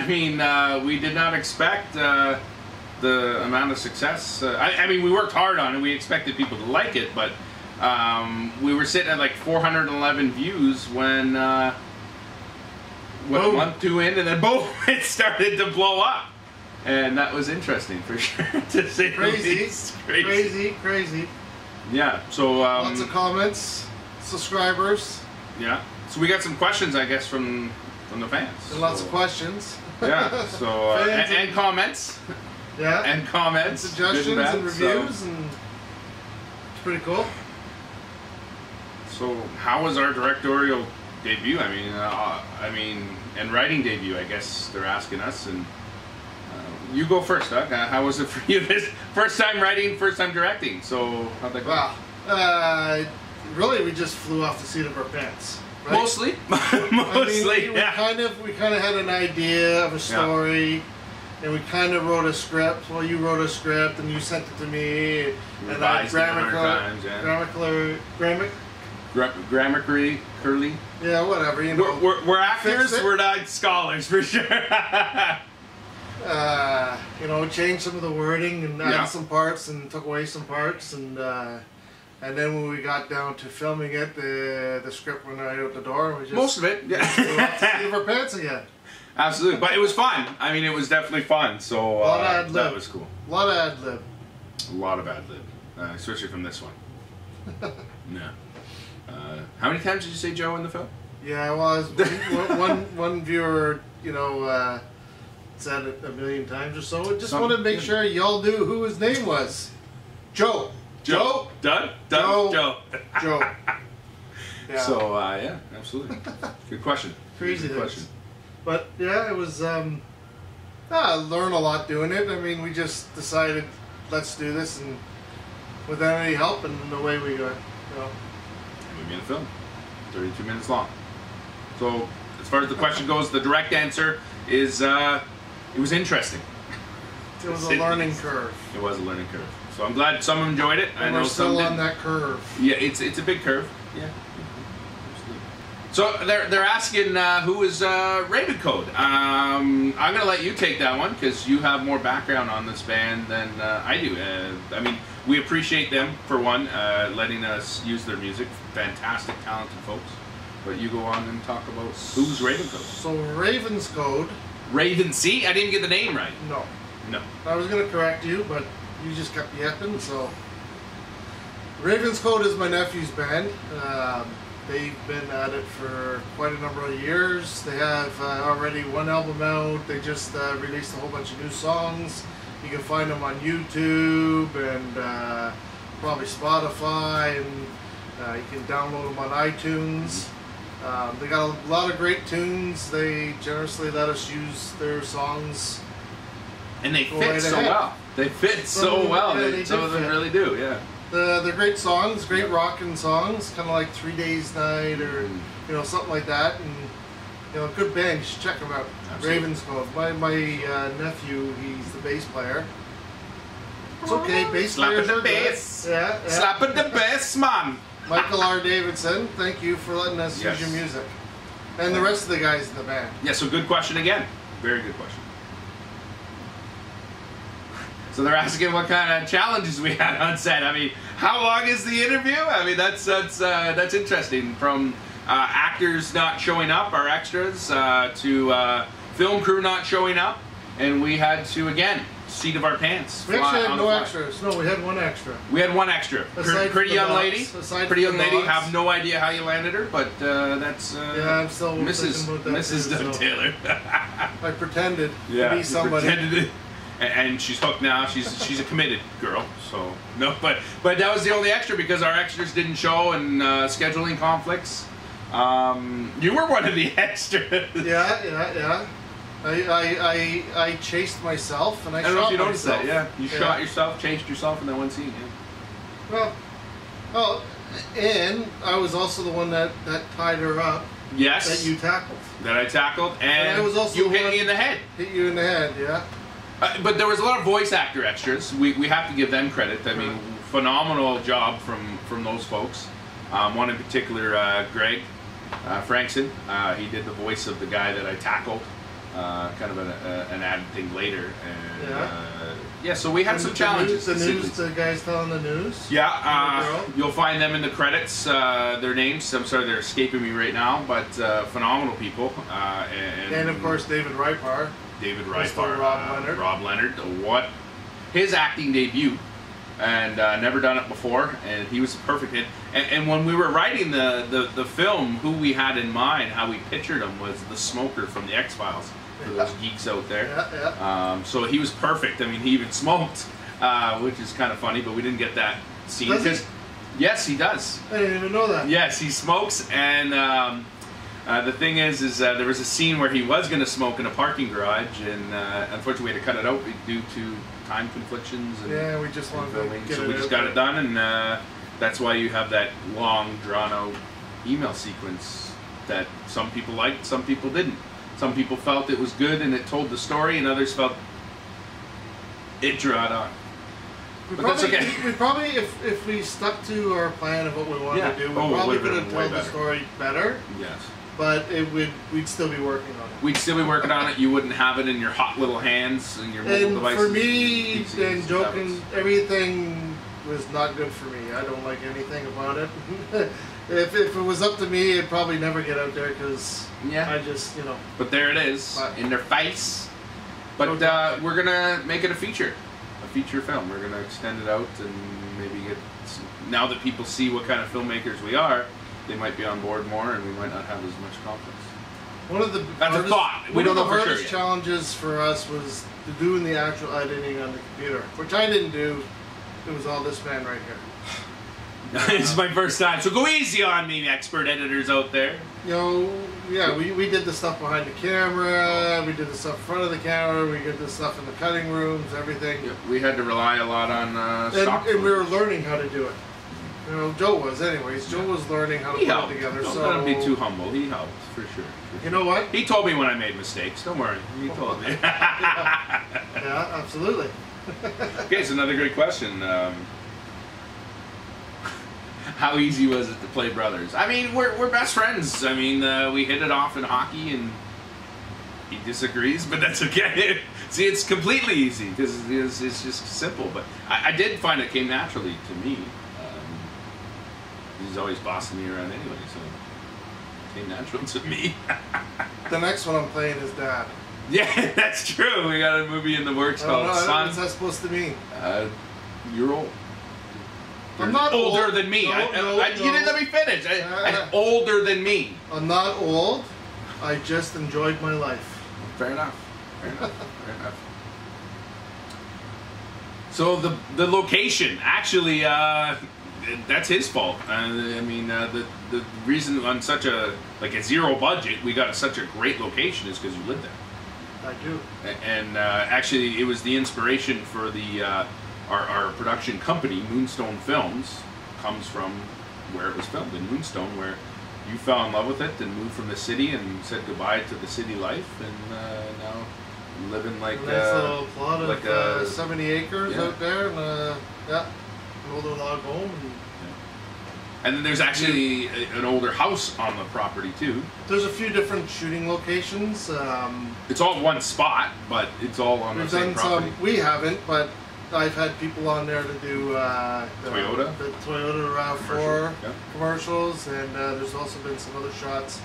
I mean, we did not expect the amount of success. I mean, we worked hard on it. We expected people to like it, but we were sitting at like 411 views when month 2 in, and then boom, it started to blow up. And that was interesting for sure, to say the least. Crazy. Yeah, so... lots of comments, subscribers. Yeah, so we got some questions, I guess, from the fans. And lots of questions. Yeah, so... and comments. Yeah. And comments. And suggestions and reviews, and it's pretty cool. So, how was our directorial debut? I mean, and writing debut, I guess they're asking us, and... you go first, Doug. How was it for you? This first time writing, first time directing. So how'd that go? Well, really, we just flew off the seat of our pants. Right? Mostly, I mean, we kind of had an idea of a story, and we kind of wrote a script. Well, you wrote a script, and you sent it to me, and I grammatically curly. Yeah, whatever. You know, we're actors. We're not scholars for sure. You know, changed some of the wording and added some parts and took away some parts, and then when we got down to filming it, the script went right out the door. And we just most of it, yeah. Flew off the seat of our pants again. Absolutely, but it was fun. I mean, it was definitely fun. So that was cool. A lot of ad lib. A lot of ad lib, especially from this one. Yeah. How many times did you say Joe in the film? Yeah, well, one viewer, you know. Said it 1,000,000 times or so. Just wanted to make sure y'all knew who his name was. Joe. Joe. Doug. Joe. Yeah. So yeah, absolutely. Good question. Crazy Good question. But yeah, it was. I learned a lot doing it. I mean, we just decided, let's do this, and without any help, and away we go. You know. We made a film, 32 minutes long. So as far as the question goes, the direct answer is. It was interesting. It was a learning curve. It was a learning curve. So I'm glad some enjoyed it. And we're still on that curve. Yeah, it's a big curve. Yeah. So they're asking who is Raven Code. I'm gonna let you take that one because you have more background on this band than I do. I mean, we appreciate them for one, letting us use their music. Fantastic, talented folks. But you go on and talk about who's Raven Code. So Raven's Code. Raven, see? I didn't get the name right. No. No. I was going to correct you, but you just kept yapping, so... Raven's Code is my nephew's band. They've been at it for quite a number of years. They have already one album out. They just released a whole bunch of new songs. You can find them on YouTube and probably Spotify, and you can download them on iTunes. They got a lot of great tunes. They generously let us use their songs. And they fit so well. They fit so well. Some of them really do, yeah. They're great songs, great rockin' songs, kind of like 3 Days Night or you know, something like that. And you know, good band. You should check them out. Absolutely. Raven's Code. My nephew, he's the bass player. It's okay, bass players are good. Yeah. Slapping the bass, man. Michael R. Davidson, thank you for letting us use your music. And the rest of the guys in the band. Yeah, so good question again. Very good question. So they're asking what kind of challenges we had on set. I mean, how long is the interview? I mean, that's interesting. From actors not showing up, our extras, to film crew not showing up. And we had to, again, seat of our pants. We actually had no extras. No, we had one extra. We had one extra. Pretty young lady. Pretty young lady. Have no idea how you landed her, but that's yeah, I'm still Mrs. Doug Taylor. I pretended to be somebody. And she's hooked now. She's a committed girl. So no, but that was the only extra because our extras didn't show and scheduling conflicts. You were one of the extras. Yeah. I chased myself and I don't know if you noticed that. Yeah, you shot yourself, chased yourself in that one scene. Yeah. Well, and I was also the one that tied her up. Yes. That you tackled. That I tackled, and I was also you hit me in the head. Hit you in the head, yeah. But there was a lot of voice actor extras. We have to give them credit. I mean, phenomenal job from those folks. One in particular, Greg Frankson. He did the voice of the guy that I tackled. kind of an added thing later. And, yeah. So we had some challenges. The guys telling the news. Yeah, you'll find them in the credits. Their names, I'm sorry, they're escaping me right now, but phenomenal people. And of course, David Rypar. Rob Leonard. What his acting debut, and never done it before, and he was perfect in. And when we were writing the film, who we had in mind, how we pictured him was the smoker from the X-Files. For those geeks out there. So he was perfect. I mean, he even smoked, which is kind of funny, but we didn't get that scene. Yes, he does. I didn't even know that. Yes, he smokes, and the thing is there was a scene where he was going to smoke in a parking garage, and unfortunately we had to cut it out due to time conflictions. And, we just wanted to get so we just got it done, and that's why you have that long, drawn-out email sequence that some people liked, some people didn't. Some people felt it was good and it told the story, and others felt it drew it on. That's okay. We probably, if we stuck to our plan of what we wanted to do, we probably could have told the story better. Yes. But we'd still be working on it. We'd still be working on it. You wouldn't have it in your hot little hands and your mobile devices. And for me, and joking, everything was not good for me. I don't like anything about it. If it was up to me, it'd probably never get out there because I just, But there it is, in their face. But we're going to make it a feature film. We're going to extend it out and maybe get some, now that people see what kind of filmmakers we are, they might be on board more and we might not have as much conflicts. One of the hardest challenges for us was doing the actual editing on the computer, which I didn't do. It was all this man right here. This is my first time, so go easy on me, expert editors out there. We did the stuff behind the camera, we did the stuff in front of the camera, we did the stuff in the cutting rooms, everything. Yep, we had to rely a lot on stock. And we were learning how to do it. Joe was, anyways. Joe was learning how to put it together. Don't let him be too humble. He helped, for sure. You know what? He told me when I made mistakes. Don't worry. He told me. Yeah, absolutely. Okay, so another great question. How easy was it to play brothers? I mean, we're best friends. I mean, we hit it off in hockey, and he disagrees, but that's okay. See, it's completely easy because it's just simple. But I did find it came naturally to me. He's always bossing me around anyway, so it came natural to me. The next one I'm playing is Dad. Yeah, that's true. We got a movie in the works called Son. What's that supposed to mean? You're old. I'm not older than me. You didn't let me finish. I'm older than me. I'm not old. I just enjoyed my life. Fair enough. Fair enough. Fair enough. So the location, actually, that's his fault. I mean, the reason on such a zero budget we got such a great location is because you lived there. I do. And actually, it was the inspiration for our production company, Moonstone Films, comes from where it was filmed in Moonstone, where you fell in love with it and moved from the city and said goodbye to the city life, and now living like a nice little plot of 70 acres out there, and an older log home. And then there's actually an older house on the property too. There's a few different shooting locations. It's all one spot, but it's all on the same property. We haven't, but I've had people on there to do the Toyota RAV4 commercials, and there's also been some other shots.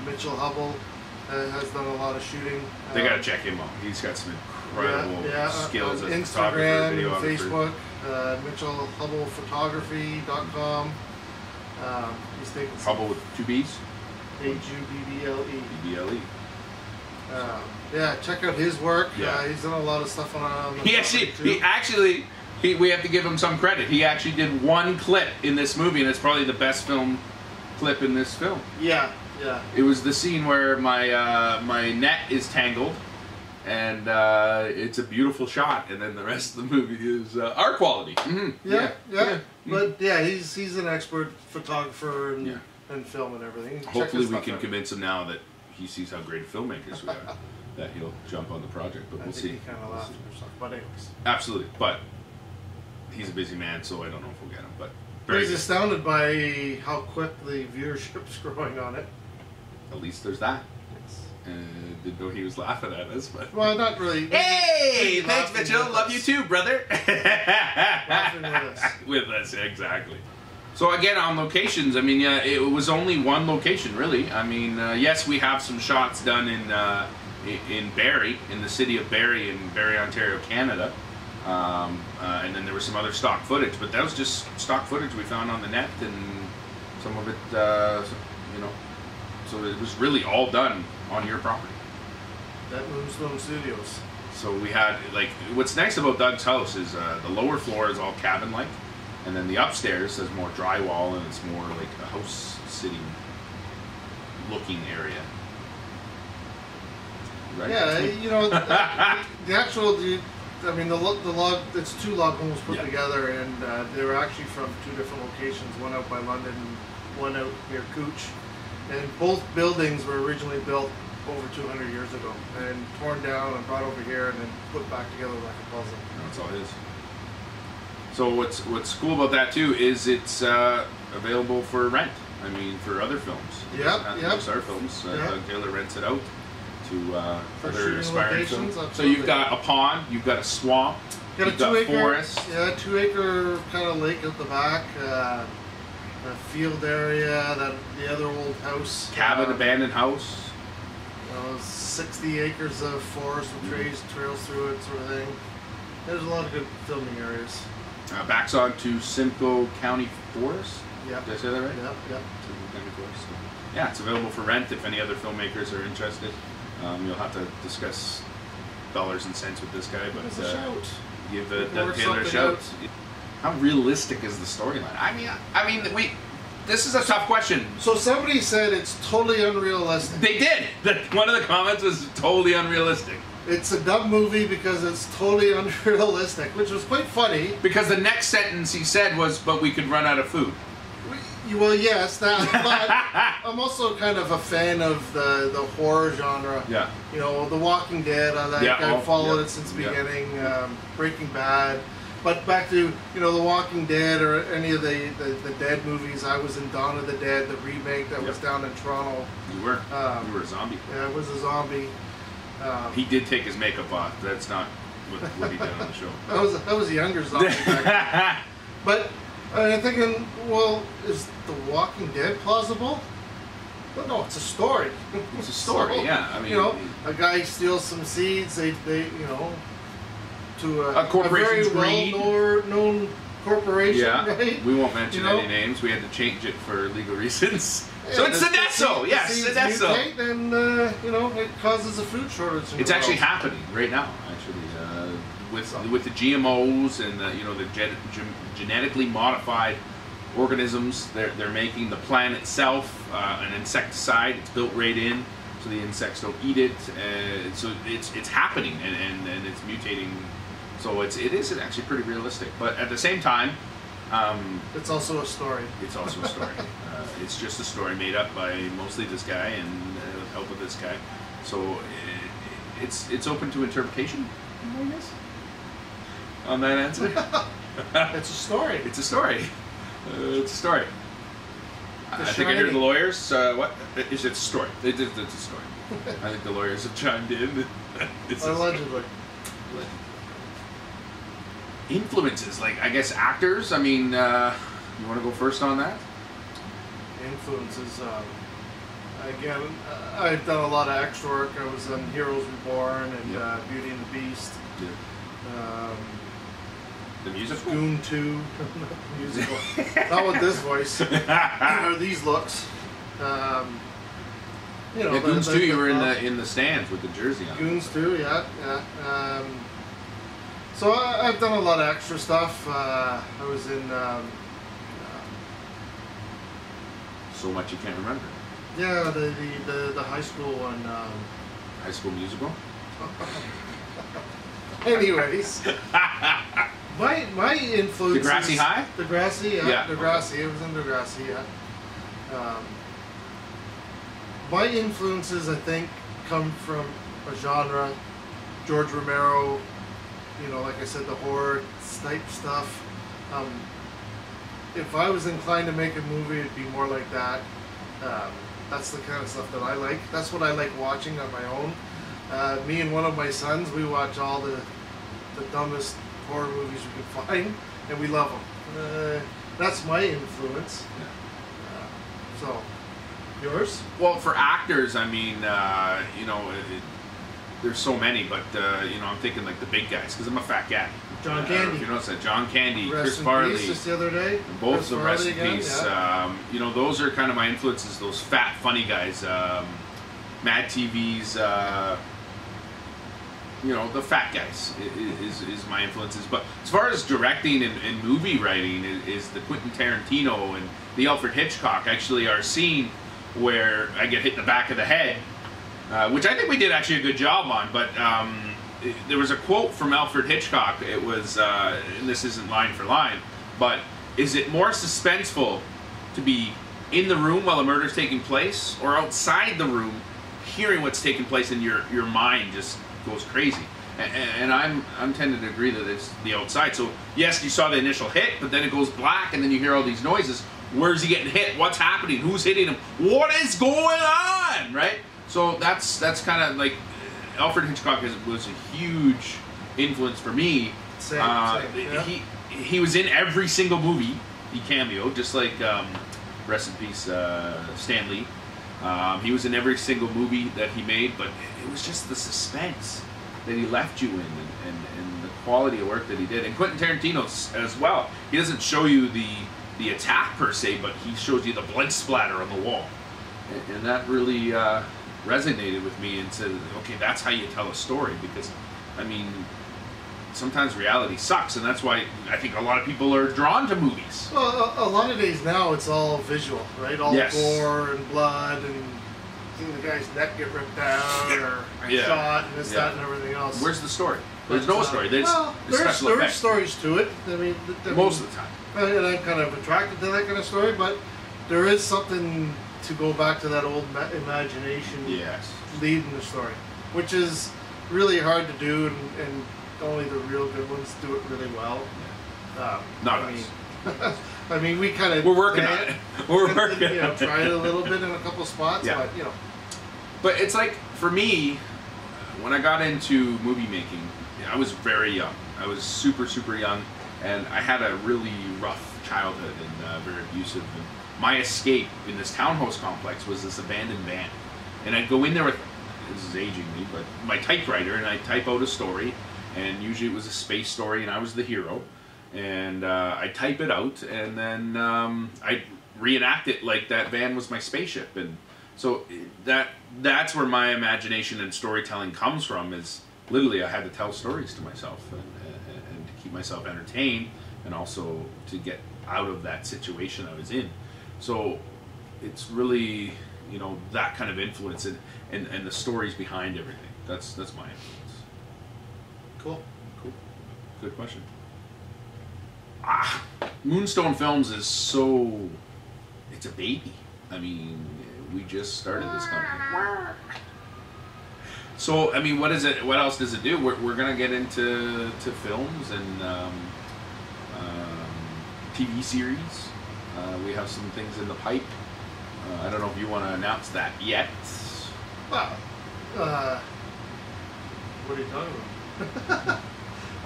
Mitchell Hubble has done a lot of shooting. They gotta check him out. He's got some incredible skills as a Instagram, photographer, Facebook, MitchellHubblePhotography.com. He's taking Hubble with 2 B's? H-U-B-B-L-E. B-B-L-E. Check out his work. Yeah. He's done a lot of stuff on the we have to give him some credit. He actually did one clip in this movie, and it's probably the best film clip in this film. Yeah. It was the scene where my net is tangled, and it's a beautiful shot, and then the rest of the movie is art quality. Mm-hmm. Yeah. But he's an expert photographer and film and everything. Hopefully we can convince him now that he sees how great filmmakers we are, that he'll jump on the project, but we'll see. He kind of laughed or something, but anyways. Absolutely, but he's a busy man, so I don't know if we'll get him, but he's astounded by how quick the viewership's growing on it. At least there's that. Yes. Didn't know he was laughing at us, but... Well, not really. Hey! Thanks, Mitchell. Love you too, brother. Laughing with us. With us, exactly. So again, on locations, I mean, it was only one location, really. I mean, yes, we have some shots done in Barrie, in the city of Barrie, in Barrie, Ontario, Canada. And then there was some other stock footage, but that was just stock footage we found on the net, and some of it, you know, so it was really all done on your property. That Moonstone Studios. So we had, like, what's nice about Doug's house is the lower floor is all cabin-like, and then the upstairs is more drywall, and it's more like a house-sitting looking area. Right? Yeah, you know, the actual, I mean, the log, it's 2 log homes put together, and they were actually from 2 different locations, one out by London and one out near Cooch. And both buildings were originally built over 200 years ago and torn down and brought over here and then put back together like a puzzle. That's all it is. So what's cool about that too is it's available for rent. I mean, for other films. Yep. Just our films. Doug Taylor rents it out to other aspiring films. Absolutely. So you've got a pond, you've got a swamp, you've got forest. Yeah, 2-acre kind of lake at the back. A field area, the other old house. Cabin, abandoned house. 60 acres of forest with trails through it, sort of thing. There's a lot of good filming areas. Backs on to Simcoe County Forest. Yep. Did I say that right? Yep. Simcoe County Forest. So, yeah, it's available for rent if any other filmmakers are interested. You'll have to discuss dollars and cents with this guy, but give us a shout. Give Doug Taylor a shout. How realistic is the storyline? I mean, this is a tough question. So somebody said it's totally unrealistic. They did. One of the comments was totally unrealistic. It's a dumb movie because it's totally unrealistic, which was quite funny. Because the next sentence he said was, "But we could run out of food." Well, yes, that. But I'm also kind of a fan of the horror genre. Yeah. You know, The Walking Dead. I've followed it since the beginning. Breaking Bad. But back to, you know, The Walking Dead or any of the Dead movies. I was in Dawn of the Dead, the remake that was down in Toronto. You were. You were a zombie. Yeah, I was a zombie. He did take his makeup off. That's not what he did on the show. I was a younger zombie back then. But I'm thinking, well, is The Walking Dead plausible? But no, it's a story. It's a story, so, yeah. I mean, you know, a guy steals some seeds. They you know, to a corporation's very well-known corporation. Yeah, right? We won't mention any names. We had to change it for legal reasons. Yeah, so it's Seedeso. Yes, Seedeso. Mutate, and you know, it causes a food shortage. It's actually happening right now. Actually, with the GMOs and the genetically modified organisms, they're making the plant itself an insecticide. It's built right in, so the insects don't eat it. So it's happening and it's mutating. So it is actually pretty realistic. But at the same time, it's also a story. It's also a story. It's just a story made up by mostly this guy and with help of this guy. So it's open to interpretation, I guess. On that answer, it's a story. It's a story. It's a story. I think I heard the lawyers. What? It's a story. It's a story. I think the lawyers have chimed in. Allegedly. Influences, like I guess actors. I mean, you want to go first on that? Influences. Again, I've done a lot of extra work. I was on Heroes Reborn and Beauty and the Beast. Yeah. The musical? Goon 2. Musical. Not with this voice. Or these looks. You know, Goons 2, you were in the stands with the jersey on. Goons 2, yeah. So I've done a lot of extra stuff. I was in... So much you can't remember. Yeah, the high school one. High School Musical? Anyways. My influence. Degrassi High? Degrassi, yeah. Degrassi. Okay. It was in Degrassi, yeah. My influences, I think, come from a genre. George Romero, you know, like I said, the horror type stuff. If I was inclined to make a movie, it'd be more like that. That's the kind of stuff that I like. That's what I like watching on my own. Me and one of my sons, we watch all the dumbest horror movies we can find, and we love them. That's my influence. So, yours? Well, for actors, I mean, you know, there's so many, but you know, I'm thinking like the big guys because I'm a fat guy. John Candy. If you notice that, John Candy, Rest Chris in Farley, Peace just the other day. both Chris the Farley rest in again, peace. yeah. You know, those are kind of my influences. Those fat, funny guys. Mad TV's. You know, the fat guys is my influences. But as far as directing and movie writing is the Quentin Tarantino and the Alfred Hitchcock actually are scene where I get hit in the back of the head, which I think we did actually a good job on. But there was a quote from Alfred Hitchcock. It was, and this isn't line for line, but is it more suspenseful to be in the room while a murder's taking place or outside the room hearing what's taking place and your mind just goes crazy? And I'm tending to agree that it's the outside. So yes, you saw the initial hit, but then it goes black and then you hear all these noises. Where's he getting hit? What's happening? Who's hitting him? What is going on? Right? So that's kind of like Alfred Hitchcock was a huge influence for me. Same, yeah. He was in every single movie. He cameoed, just like rest in peace Stan Lee. He was in every single movie that he made, but it was just the suspense that he left you in and the quality of work that he did. And Quentin Tarantino as well. He doesn't show you the attack per se, but he shows you the blood splatter on the wall. And that really resonated with me and said, okay, that's how you tell a story. Because, I mean, sometimes reality sucks, and that's why I think a lot of people are drawn to movies. Well, a lot of days now it's all visual, right? All gore and blood and seeing the guy's neck get ripped out or shot and this, that, and everything else. Where's the story? There's no story. There's there's stories to it. I mean, most of the time. And I'm kind of attracted to that kind of story, but there is something to go back to that old imagination leading the story, which is really hard to do, and only the real good ones do it really well. Not us. I mean, we kind of we're working on it. We're working on it. Tried it a little bit in a couple spots, but you know. But it's like for me, when I got into movie making, I was very young. I was super young, and I had a really rough childhood and very abusive. And my escape in this townhouse complex was this abandoned van, and I'd go in there with, this is aging me, but my typewriter, and I'd type out a story, and usually it was a space story, and I was the hero. And I type it out, and then I reenact it like that van was my spaceship. And so that's where my imagination and storytelling comes from. Is literally I had to tell stories to myself and to keep myself entertained, and also to get out of that situation I was in. So it's really, you know, that kind of influence and the stories behind everything. That's my influence. Cool. Good question. Moonstone Films is it's a baby. I mean, we just started this company. So, I mean, what else does it do? We're going to get into films and TV series. We have some things in the pipe. I don't know if you want to announce that yet. Well, what are you talking about?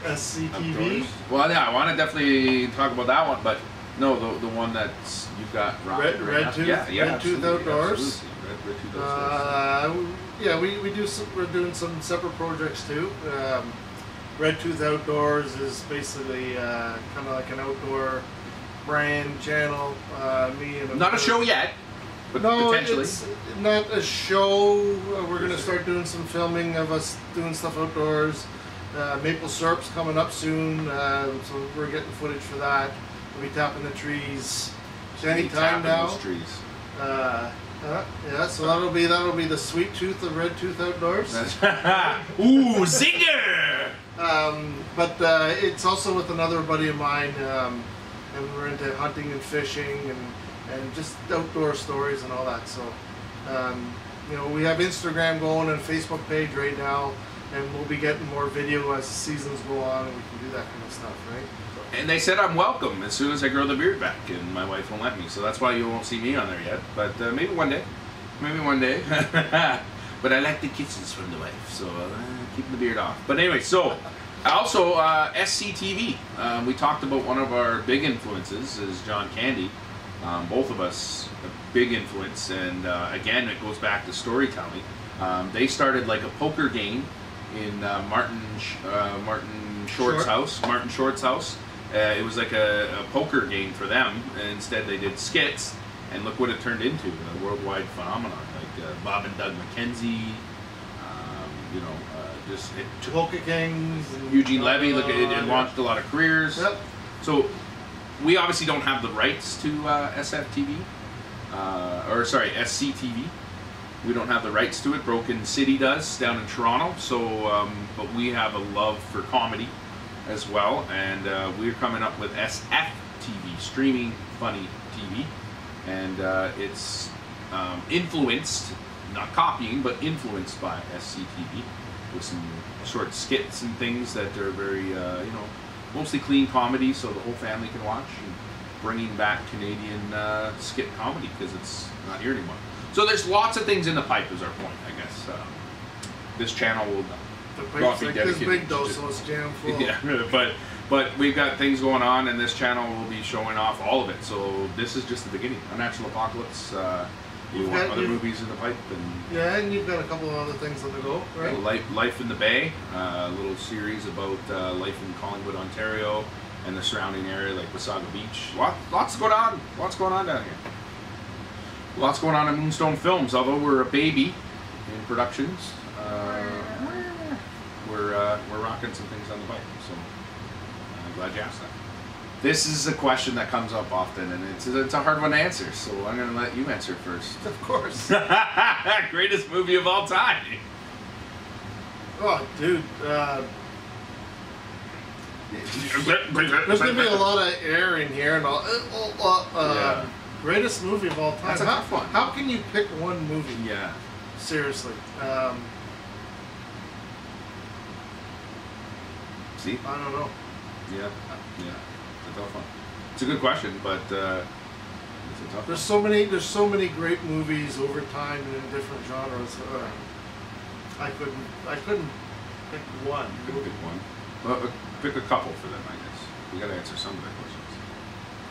SCTV? Well, yeah, I want to definitely talk about that one, but no, the one that's you've got Red Tooth Outdoors. Red Tooth Outdoors. Yeah, we're doing some separate projects too. Red Tooth Outdoors is basically kind of like an outdoor brand channel. Me and not a show yet, but potentially. It's not a show. We're going to start doing some filming of us doing stuff outdoors. Maple syrup's coming up soon, so we're getting footage for that. We'll be tapping the trees anytime now. Those trees. Yeah, so that'll be the sweet tooth of Red Tooth Outdoors. Ooh, zinger! But it's also with another buddy of mine, and we're into hunting and fishing and just outdoor stories and all that. So, you know, we have Instagram going and a Facebook page right now. And we'll be getting more video as the seasons go on, and we can do that kind of stuff, right? And they said I'm welcome as soon as I grow the beard back, and my wife won't let me, so that's why you won't see me on there yet. But maybe one day. maybe one day. But I like the kisses from the wife, so keeping the beard off. But anyway, so also SCTV. We talked about one of our big influences is John Candy. Both of us a big influence, and again, it goes back to storytelling. They started like a poker game in Martin Short's house. Martin Short's house. It was like a poker game for them. And instead, they did skits, and look what it turned into, a worldwide phenomenon. Like Bob and Doug McKenzie, just Polka Kings, and, Eugene Levy. Look, it launched a lot of careers. Yep. So we obviously don't have the rights to SFTV, SCTV. We don't have the rights to it. Broken City does down in Toronto. So, but we have a love for comedy as well, and we're coming up with SFTV, Streaming Funny TV, and it's influenced, not copying, but influenced by SCTV with some short skits and things that are very, mostly clean comedy, so the whole family can watch, and bringing back Canadian skit comedy because it's not here anymore. So there's lots of things in the pipe, is our point, I guess. This channel will not be like dedicated. this big though, so it's jam full. Yeah, but we've got things going on, and this channel will be showing off all of it. So this is just the beginning. Unnatural Apocalypse. You want other movies in the pipe, and yeah, and you've got a couple of other things on the go, right? Life in the Bay, a little series about life in Collingwood, Ontario, and the surrounding area, like Wasaga Beach. Lots going on. Lots going on down here. Lots going on in Moonstone Films. Although we're a baby in productions, we're rocking some things on the pipe. So I'm glad you asked that. This is a question that comes up often, and it's a hard one to answer, so I'm going to let you answer first. Of course. Greatest movie of all time. Oh, dude. There's going to be a lot of air in here, and all. Yeah. Greatest movie of all time. That's a tough one. How can you pick one movie? Yeah. Seriously. See? I don't know. Yeah. It's a tough one. It's a good question, but it's a tough There's one. there's so many great movies over time and in different genres. I couldn't pick one. You could pick one. Well, pick a couple for them, I guess. We got to answer some of their questions.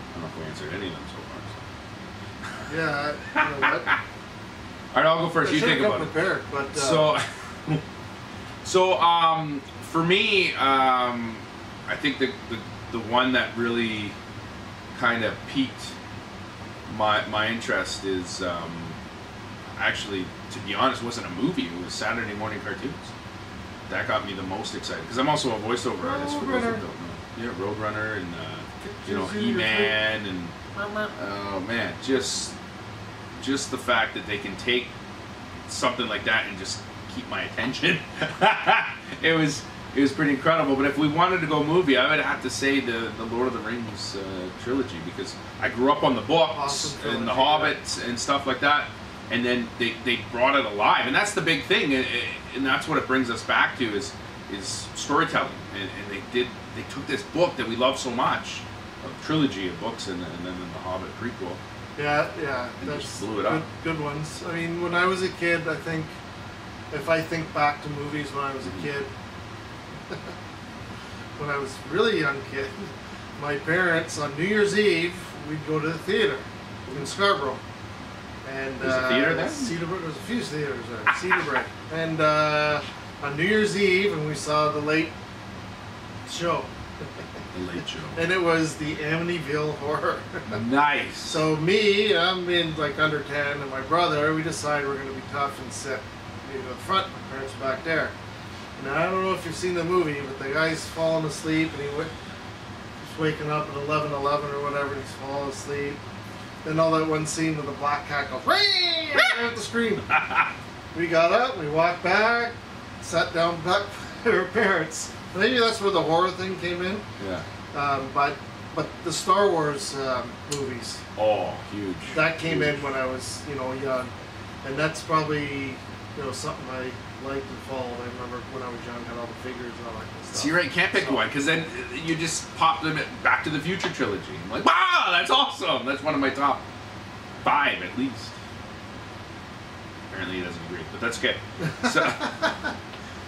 I don't know if we answered any of them so far. So. Yeah, you know what? All right, I'll go first. I You think about prepared, but for me, I think the one that really kind of piqued my interest is actually, to be honest, wasn't a movie. It was Saturday morning cartoons. That got me the most excited because I'm also a voiceover artist for those that don't know. Yeah, Roadrunner and He-Man and oh man, just the fact that they can take something like that and just keep my attention. It was pretty incredible. But if we wanted to go movie, I would have to say the Lord of the Rings trilogy, because I grew up on the books and the Hobbits and stuff like that, and then they brought it alive, and that's the big thing, and that's what it brings us back to is storytelling, and they took this book that we love so much, a trilogy of books, and then the Hobbit prequel. Yeah, and that's just blew it up. Good ones. I mean, when I was a kid, I think if I think back to movies when I was a kid, when I was a really young kid, my parents on New Year's Eve, we'd go to the theater in Scarborough. And There's a theater there? Cedarburg, there's a few theaters there. Cedarburg. And on New Year's Eve, and we saw the Late Show. The Late Show. And it was the Amityville Horror. Nice. So me, I'm in like under 10, and my brother, we decided we're going to be tough and sit in the front. My parents were back there. Now, I don't know if you've seen the movie, but the guy's falling asleep, and he's waking up at 11:11 or whatever, and he's falling asleep. Then all that one scene with the black cat goes, "Ring!" at the screen. We got up, we walked back, sat down back with our parents. Maybe that's where the horror thing came in. Yeah. But the Star Wars movies. Oh, huge. That came in when I was, young, and that's probably, something I liked and followed. I remember when I was young, had all the figures and all that kind of stuff. So you're right, can't pick one, because then you just pop them at Back to the Future trilogy. I'm like, wow, that's awesome. That's one of my top 5 at least. Apparently he doesn't agree, but that's okay.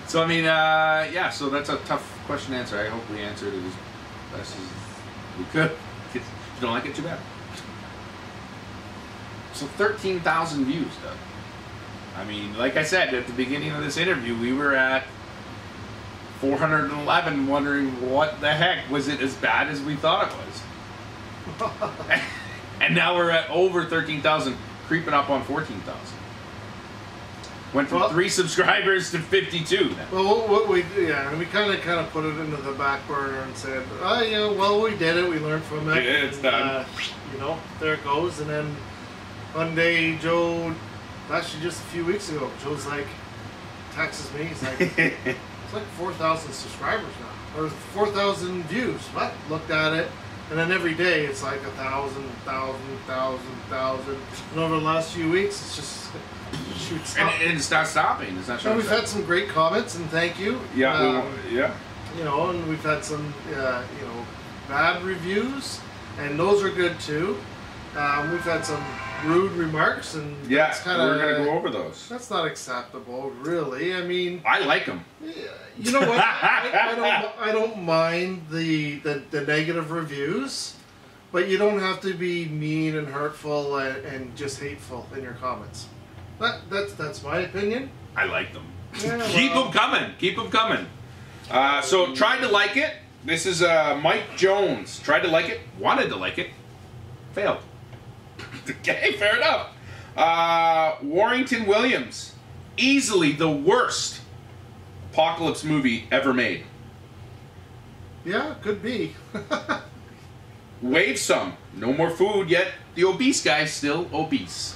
So I mean, yeah, so that's a tough question to answer. I hope we answered it as best as we could. If you don't like it, too bad. So 13,000 views, Doug. I mean, like I said at the beginning of this interview, we were at 411 wondering what the heck, was it as bad as we thought it was? And now we're at over 13,000, creeping up on 14,000. Went from 3 subscribers to 52 now. Well, what we kind of put it into the back burner and said, well, we did it, we learned from it. Yeah, it's done. There it goes. And then one day, Joe, actually just a few weeks ago, Joe's like, texts me, he's like, it's like 4,000 subscribers now, or 4,000 views. What? Looked at it, and then every day it's like 1,000, 1,000. And over the last few weeks, it's just shoots up. And it's not stopping. It's not And we've had some great comments, and thank you. Yeah, and we've had some, bad reviews, and those are good too. We've had some rude remarks, and we're gonna go over those. That's not acceptable, really. I mean, I like them. You know what? I don't mind the negative reviews, but you don't have to be mean and hurtful and just hateful in your comments. That's my opinion. I like them. Yeah, Keep them coming. Keep them coming. So tried to like it. This is Mike Jones. Tried to like it. Wanted to like it. Failed. Okay, fair enough. Warrington Williams. Easily the worst apocalypse movie ever made. Yeah, could be. Wave some. No more food, yet the obese guy's still obese.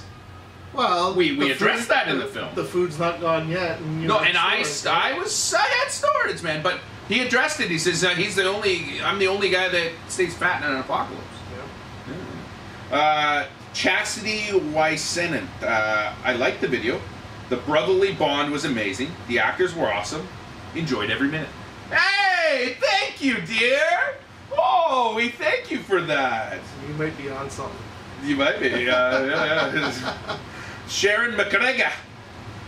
Well, we addressed that in the film. The food's not gone yet. And I had storage, man. But he addressed it. He says I'm the only guy that stays fat in an apocalypse. Yeah. Chastity Wysenant. I liked the video. The brotherly bond was amazing. The actors were awesome. Enjoyed every minute. Hey, thank you, dear. Oh, we thank you for that. You might be on something. You might be. Sharon McGregor.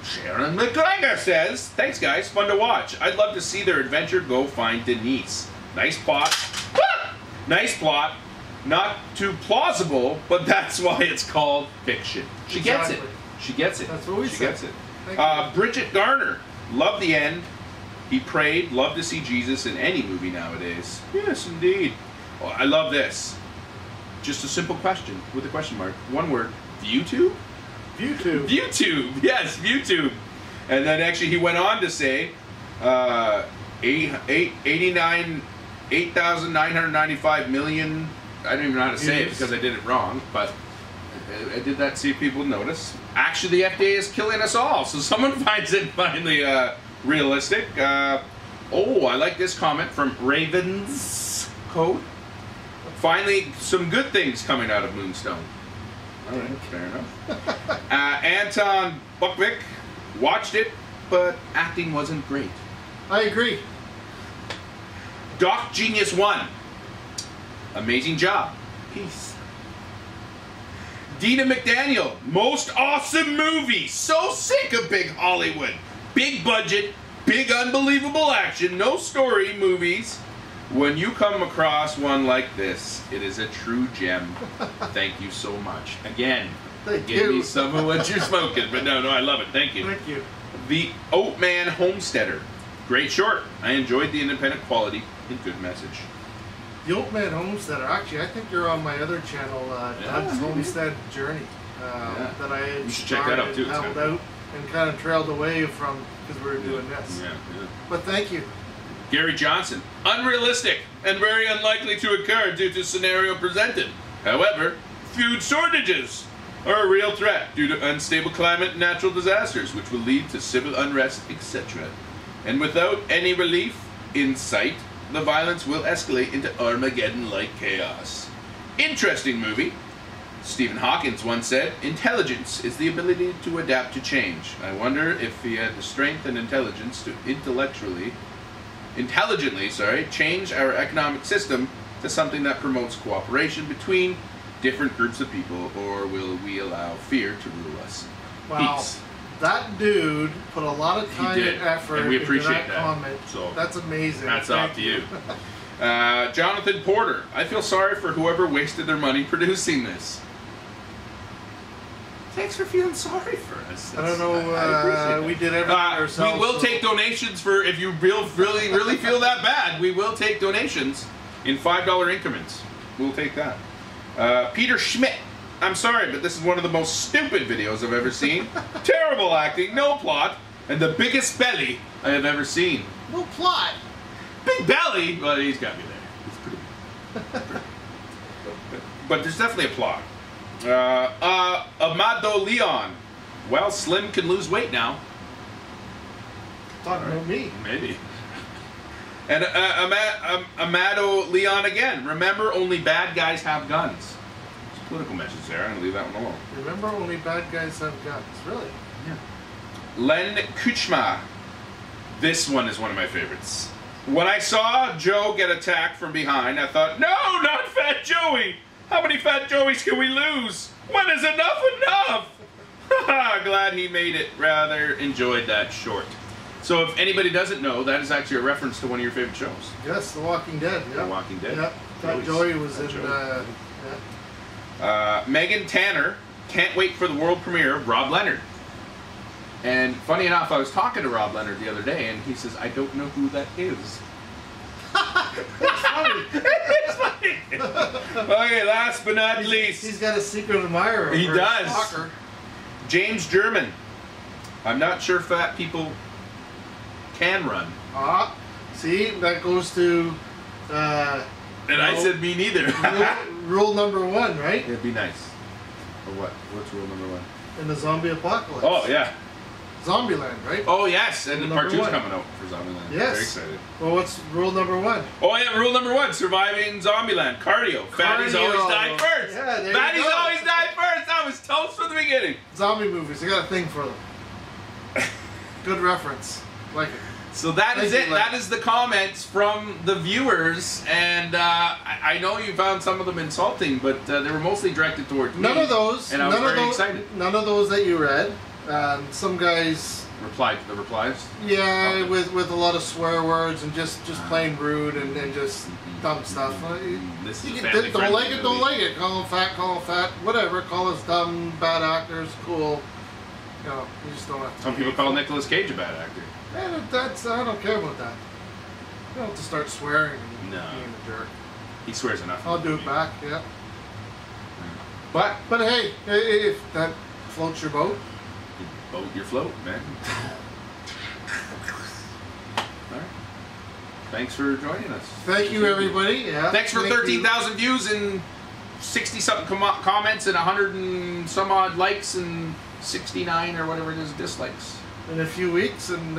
Sharon McGregor says, thanks guys, fun to watch. I'd love to see their adventure go find Denise. Nice plot. Nice plot. Not too plausible, but that's why it's called fiction. She gets it. She gets it. That's what we she said. Gets it. Bridget Garner. Love the end. He prayed. Love to see Jesus in any movie nowadays. Yes, indeed. Oh, I love this. Just a simple question with a question mark. One word. YouTube? ViewTube. ViewTube. Yes, ViewTube. And then actually he went on to say 8,995 million. I don't even know how to say it because I did it wrong, but I did that to see if people would notice. Actually, the FDA is killing us all, so someone finds it finally realistic. I like this comment from Ravens Code. Finally, some good things coming out of Moonstone. All right, fair enough. Anton Buckvick watched it, but acting wasn't great. I agree. Doc Genius 1. Amazing job. Peace. Dina McDaniel. Most awesome movie. So sick of big Hollywood. Big budget, big unbelievable action, no story movies. When you come across one like this, it is a true gem. Thank you so much. Again, give me some of what you're smoking. But no, I love it. Thank you. Thank you. The Oatman Homesteader. Great short. I enjoyed the independent quality and good message. The Oatman Homesteader. Actually, I think you're on my other channel, Todd's Homestead Journey. That I had you should check that out too. Held out and kind of trailed away from because we were doing this. Yeah. But thank you. Gary Johnson. Unrealistic and very unlikely to occur due to scenario presented. However, food shortages are a real threat due to unstable climate and natural disasters, which will lead to civil unrest, etc. And without any relief in sight, the violence will escalate into Armageddon-like chaos. Interesting movie. Stephen Hawking once said, intelligence is the ability to adapt to change. I wonder if he had the strength and intelligence to intelligently change our economic system to something that promotes cooperation between different groups of people, or will we allow fear to rule us? Wow. Peace. That dude put a lot of time and effort and we appreciate into that comment. So that's amazing. That's off to you. Jonathan Porter, I feel sorry for whoever wasted their money producing this. Thanks for feeling sorry for us. I don't know. We did everything ourselves. We will take donations for if you really feel that bad. We will take donations in $5 increments. We'll take that. Peter Schmidt. I'm sorry, but this is one of the most stupid videos I've ever seen. Terrible acting, no plot, and the biggest belly I have ever seen. No plot. Big belly? Well, he's got me there. He's pretty. But there's definitely a plot. Amado Leon. Well, Slim can lose weight now. Talking about me. Maybe. And Amado Leon again. Remember, only bad guys have guns. There's a political message there. I'm going to leave that one alone. Remember, only bad guys have guns. Really? Yeah. Len Kuchma. This one is one of my favorites. When I saw Joe get attacked from behind, I thought, no, not Fat Joey! How many Fat Joeys can we lose? When is enough? Glad he made it. Rather enjoyed that short. So if anybody doesn't know, that is actually a reference to one of your favorite shows. Yes, The Walking Dead. Yeah. The Walking Dead. Yeah. Fat Joey was in. Megan Tanner, can't wait for the world premiere of Rob Leonard. And funny enough, I was talking to Rob Leonard the other day, and he says, I don't know who that is. It's funny. It's funny. Okay, last but not least. He's got a secret admirer. He does. James German. I'm not sure fat people can run. See, that goes to... and I said me neither. rule number 1, right? It'd be nice. Or what? What's rule number 1? In the zombie apocalypse. Oh, yeah. Zombieland, right? Oh, yes. And the part 2's 1. coming out for Zombieland. Yes. Very excited. Well, what's rule number 1? Oh, yeah. Rule number 1. Surviving Zombieland. Cardio. Fatties always die first. Yeah, there Fatties you go. always die first. That was toast from the beginning. Zombie movies. I got a thing for them. Good reference. Like it. So that is it. That is the comments from the viewers, and I know you found some of them insulting, but they were mostly directed towards me. None of those. And I was very excited. None of those that you read. Some guys replied to the replies. Yeah, Okay. with a lot of swear words and just plain rude and just dumb stuff. This is You a can, family don't like it, movie. don't like it. Call them fat, whatever. Call us dumb, bad actors, cool. You know, you just don't have to. Some people call Nicolas Cage a bad actor. Man, I don't care about that. You don't have to start swearing and No. being a jerk. He swears enough. I'll do it back, yeah. But But hey, if that floats your boat. boat your float, man. All right. Thanks for joining us. Thank you, everybody. Yeah. Thanks for 13,000 views and 60-something comments and 100 and some odd likes and 69 or whatever it is dislikes. In a few weeks, and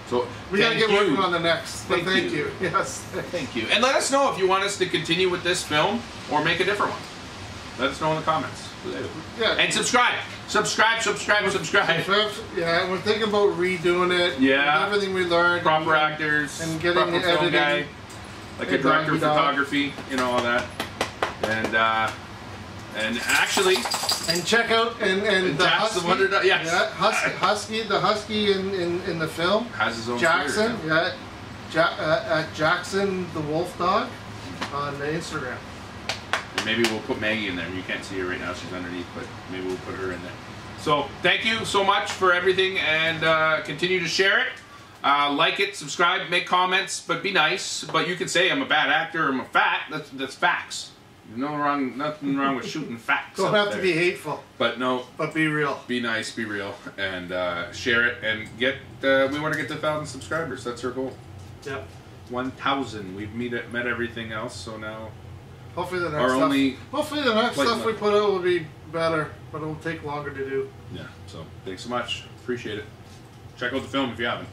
So we gotta get working on the next. But thank you. Yes. Thank you. And let us know if you want us to continue with this film or make a different one. Let us know in the comments. Yeah. And subscribe. Subscribe. Yeah, we're thinking about redoing it. Yeah. With everything we learned. Proper actors. And getting proper the film editing. guy. Like a director of dog. photography. You know, all that. And actually... And check out and the Jack's husky. the wonder dog. Yes. Yeah, the husky in the film. Has his own Jackson. Twitter, At Jackson the Wolf Dog on Instagram. And maybe we'll put Maggie in there. You can't see her right now; she's underneath, but maybe we'll put her in there. So thank you so much for everything, and continue to share it, like it, subscribe, make comments, but be nice. But you can say I'm a bad actor, I'm a fat. That's facts. Nothing wrong with shooting facts. Don't have to be hateful. But no. But be real. Be nice, be real, and share it, and get. We want to get to 1,000 subscribers. That's our goal. Yep. 1,000. We've met everything else, so now. Hopefully the next stuff we put out will be better, but it will take longer to do. Yeah. So thanks so much. Appreciate it. Check out the film if you haven't.